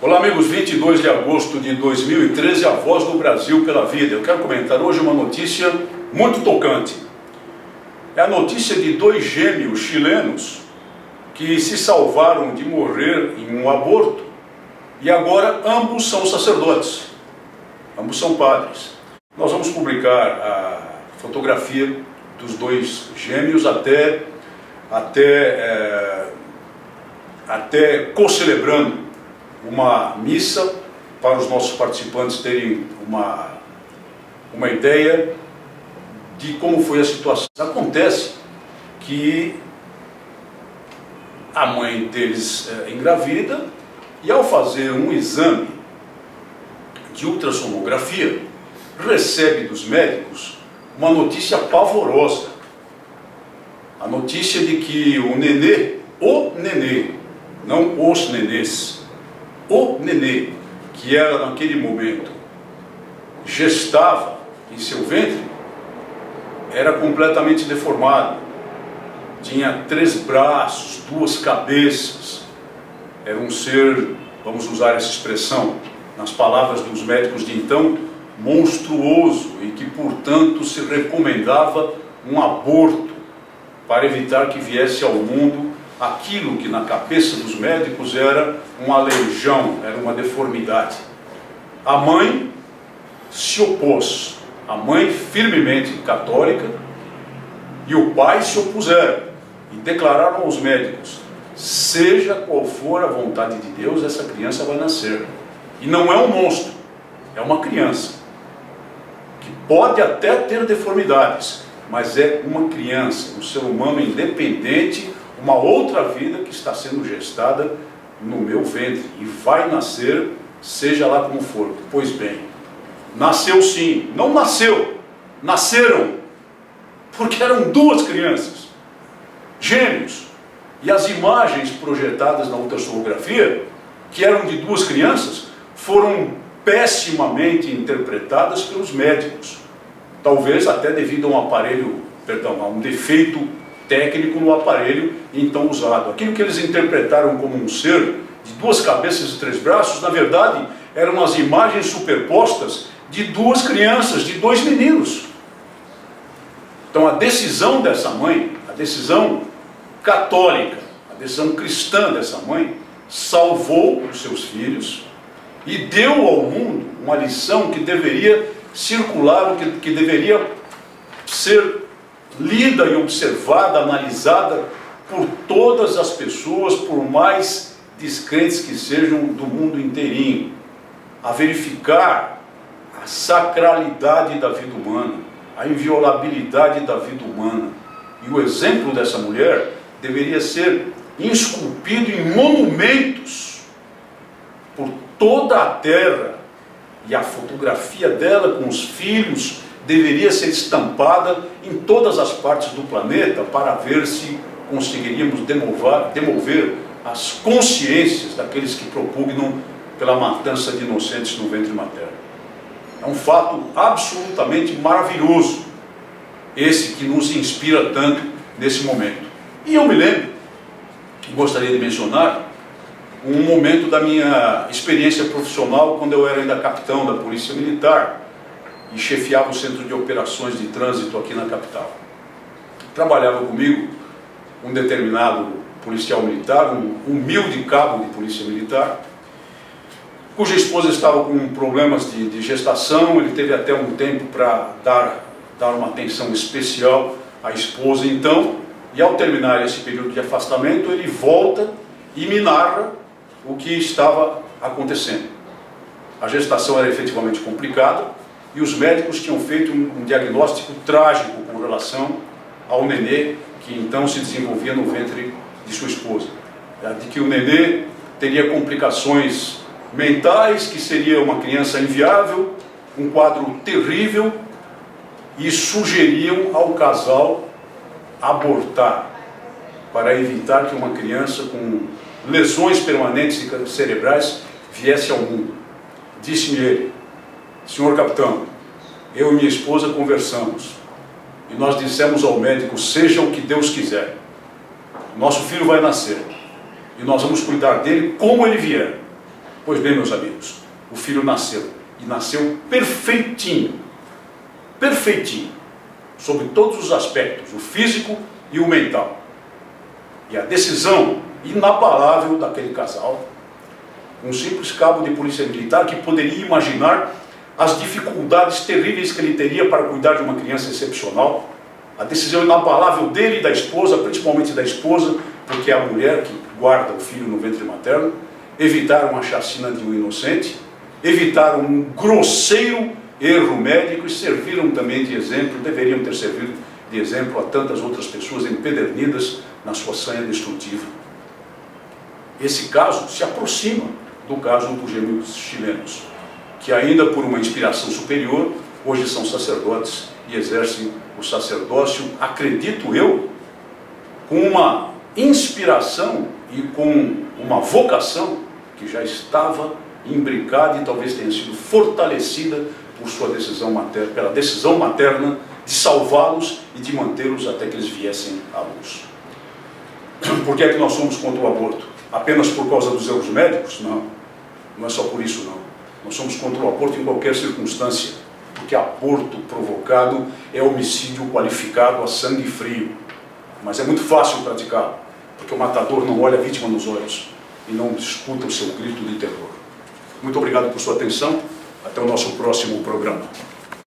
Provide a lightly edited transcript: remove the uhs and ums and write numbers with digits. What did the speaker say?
Olá amigos, 22 de agosto de 2013, a Voz do Brasil pela Vida. Eu quero comentar hoje uma notícia muito tocante. É a notícia de dois gêmeos chilenos que se salvaram de morrer em um aborto e agora ambos são sacerdotes, ambos são padres. Nós vamos publicar a fotografia dos dois gêmeos até co-celebrando uma missa para os nossos participantes terem uma ideia de como foi a situação. Acontece que a mãe deles engravida e ao fazer um exame de ultrassonografia, recebe dos médicos uma notícia pavorosa. A notícia de que o nenê, não os nenês, o nenê, que ela naquele momento gestava em seu ventre, era completamente deformado. Tinha 3 braços, 2 cabeças. Era um ser, vamos usar essa expressão, nas palavras dos médicos de então, monstruoso, e que, portanto, se recomendava um aborto para evitar que viesse ao mundo aquilo que na cabeça dos médicos era uma aleijão, era uma deformidade. A mãe se opôs, a mãe firmemente católica, e o pai se opuseram e declararam aos médicos: seja qual for a vontade de Deus, essa criança vai nascer. E não é um monstro, é uma criança que pode até ter deformidades, mas é uma criança, um ser humano independente, uma outra vida que está sendo gestada no meu ventre e vai nascer, seja lá como for. Pois bem, nasceu sim, não nasceu, nasceram, porque eram 2 crianças, gêmeos, e as imagens projetadas na ultrassonografia, que eram de 2 crianças, foram pessimamente interpretadas pelos médicos, talvez até devido a um defeito técnico no aparelho então usado. Aquilo que eles interpretaram como um ser de 2 cabeças e 3 braços, na verdade, eram as imagens superpostas de 2 crianças, de 2 meninos. Então a decisão dessa mãe, a decisão católica, a decisão cristã dessa mãe, salvou os seus filhos e deu ao mundo uma lição que deveria circular, que deveria ser lida e observada, analisada por todas as pessoas, por mais descrentes que sejam do mundo inteirinho, a verificar a sacralidade da vida humana, a inviolabilidade da vida humana. E o exemplo dessa mulher deveria ser esculpido em monumentos por toda a terra, e a fotografia dela com os filhos deveria ser estampada em todas as partes do planeta para ver se conseguiríamos demover as consciências daqueles que propugnam pela matança de inocentes no ventre materno. É um fato absolutamente maravilhoso, esse que nos inspira tanto nesse momento. E eu me lembro, gostaria de mencionar, um momento da minha experiência profissional quando eu era ainda capitão da Polícia Militar e chefiava o Centro de Operações de Trânsito aqui na capital. Trabalhava comigo um determinado policial militar, um humilde cabo de Polícia Militar, cuja esposa estava com problemas de gestação. Ele teve até um tempo para dar uma atenção especial à esposa então, e ao terminar esse período de afastamento, ele volta e me narra o que estava acontecendo. A gestação era efetivamente complicada e os médicos tinham feito um diagnóstico trágico com relação ao nenê que então se desenvolvia no ventre de sua esposa, de que o nenê teria complicações mentais, que seria uma criança inviável, um quadro terrível, e sugeriam ao casal abortar para evitar que uma criança com lesões permanentes cerebrais viesse ao mundo. Disse-me ele: senhor capitão, eu e minha esposa conversamos e nós dissemos ao médico: seja o que Deus quiser, nosso filho vai nascer e nós vamos cuidar dele como ele vier. Pois bem, meus amigos, o filho nasceu, e nasceu perfeitinho, perfeitinho, sob todos os aspectos, o físico e o mental. E a decisão inabalável daquele casal, um simples cabo de polícia militar que poderia imaginar as dificuldades terríveis que ele teria para cuidar de uma criança excepcional, a decisão inabalável dele e da esposa, principalmente da esposa, porque é a mulher que guarda o filho no ventre materno, evitaram a chacina de um inocente, evitaram um grosseiro erro médico e serviram também de exemplo, deveriam ter servido de exemplo a tantas outras pessoas empedernidas na sua sanha destrutiva. Esse caso se aproxima do caso dos gêmeos chilenos, que ainda por uma inspiração superior, hoje são sacerdotes e exercem o sacerdócio, acredito eu, com uma inspiração e com uma vocação que já estava imbricada e talvez tenha sido fortalecida por sua decisão materna, pela decisão materna de salvá-los e de mantê-los até que eles viessem à luz. Por que é que nós somos contra o aborto? Apenas por causa dos erros médicos? Não, não é só por isso não. Nós somos contra o aborto em qualquer circunstância, porque aborto provocado é homicídio qualificado a sangue frio. Mas é muito fácil praticá-lo, porque o matador não olha a vítima nos olhos e não escuta o seu grito de terror. Muito obrigado por sua atenção. Até o nosso próximo programa.